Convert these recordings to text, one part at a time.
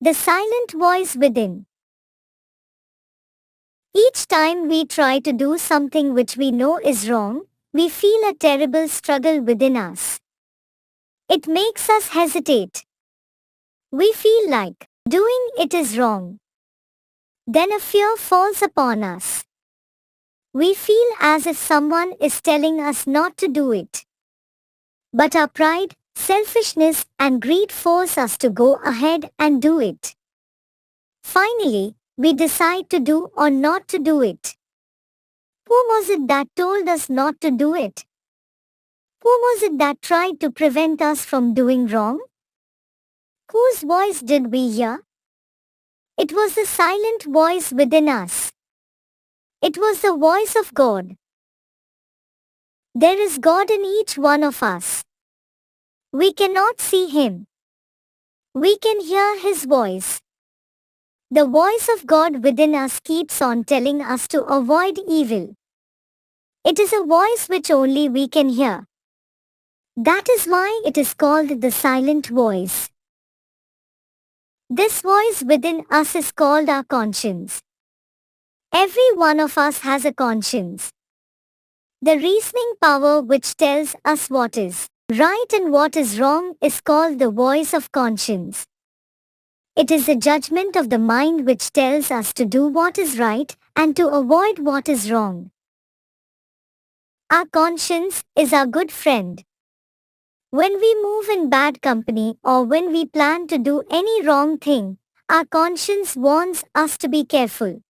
The silent voice within. Each time we try to do something which we know is wrong, we feel a terrible struggle within us. It makes us hesitate. We feel like doing it is wrong. Then a fear falls upon us. We feel as if someone is telling us not to do it. But our pride, selfishness, and greed force us to go ahead and do it. Finally, we decide to do or not to do it. Who was it that told us not to do it? Who was it that tried to prevent us from doing wrong? Whose voice did we hear? It was the silent voice within us. It was the voice of God. There is God in each one of us. We cannot see Him. We can hear His voice. The voice of God within us keeps on telling us to avoid evil. It is a voice which only we can hear. That is why it is called the silent voice. This voice within us is called our conscience. Every one of us has a conscience. The reasoning power which tells us what is right and what is wrong is called the voice of conscience. It is the judgment of the mind which tells us to do what is right and to avoid what is wrong. Our conscience is our good friend. When we move in bad company or when we plan to do any wrong thing, our conscience warns us to be careful.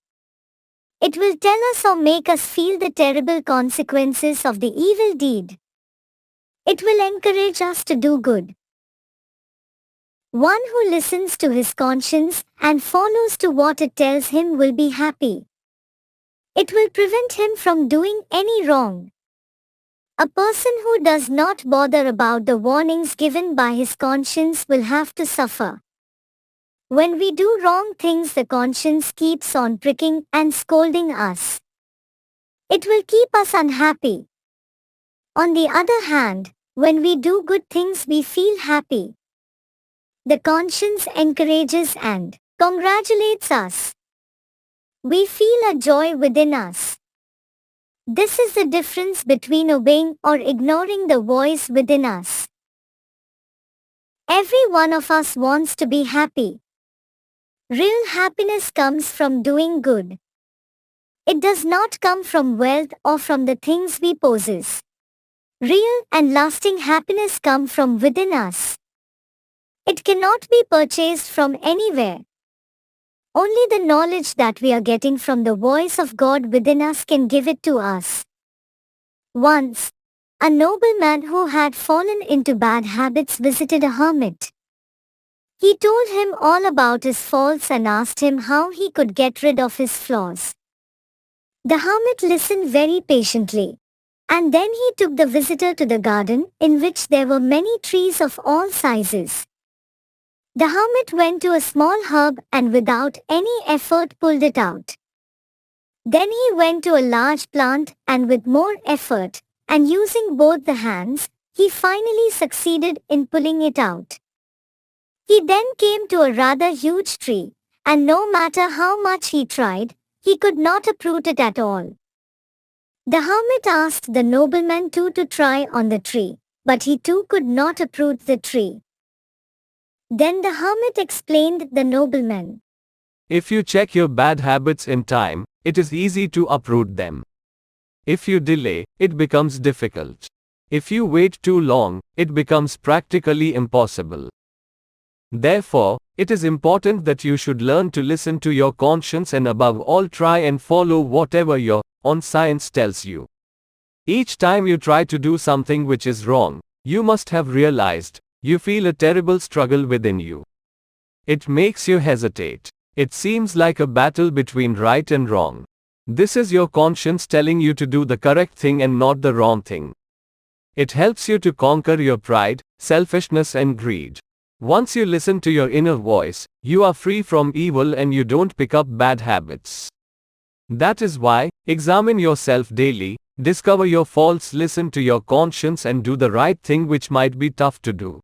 It will tell us or make us feel the terrible consequences of the evil deed. It will encourage us to do good. One who listens to his conscience and follows to what it tells him will be happy. It will prevent him from doing any wrong. A person who does not bother about the warnings given by his conscience will have to suffer. When we do wrong things, the conscience keeps on pricking and scolding us. It will keep us unhappy. On the other hand, when we do good things, we feel happy. The conscience encourages and congratulates us. We feel a joy within us. This is the difference between obeying or ignoring the voice within us. Every one of us wants to be happy. Real happiness comes from doing good. It does not come from wealth or from the things we possess. Real and lasting happiness comes from within us. It cannot be purchased from anywhere. Only the knowledge that we are getting from the voice of God within us can give it to us. Once, a nobleman who had fallen into bad habits visited a hermit. He told him all about his faults and asked him how he could get rid of his flaws. The hermit listened very patiently, and then he took the visitor to the garden in which there were many trees of all sizes. The hermit went to a small herb and without any effort pulled it out. Then he went to a large plant and with more effort, and using both the hands, he finally succeeded in pulling it out. He then came to a rather huge tree, and no matter how much he tried, he could not uproot it at all. The hermit asked the nobleman too to try on the tree, but he too could not uproot the tree. Then the hermit explained the nobleman. If you check your bad habits in time, it is easy to uproot them. If you delay, it becomes difficult. If you wait too long, it becomes practically impossible. Therefore, it is important that you should learn to listen to your conscience and above all try and follow whatever your conscience tells you. Each time you try to do something which is wrong, you must have realized, you feel a terrible struggle within you. It makes you hesitate. It seems like a battle between right and wrong. This is your conscience telling you to do the correct thing and not the wrong thing. It helps you to conquer your pride, selfishness and greed. Once you listen to your inner voice, you are free from evil and you don't pick up bad habits. That is why, examine yourself daily, discover your faults, listen to your conscience and do the right thing which might be tough to do.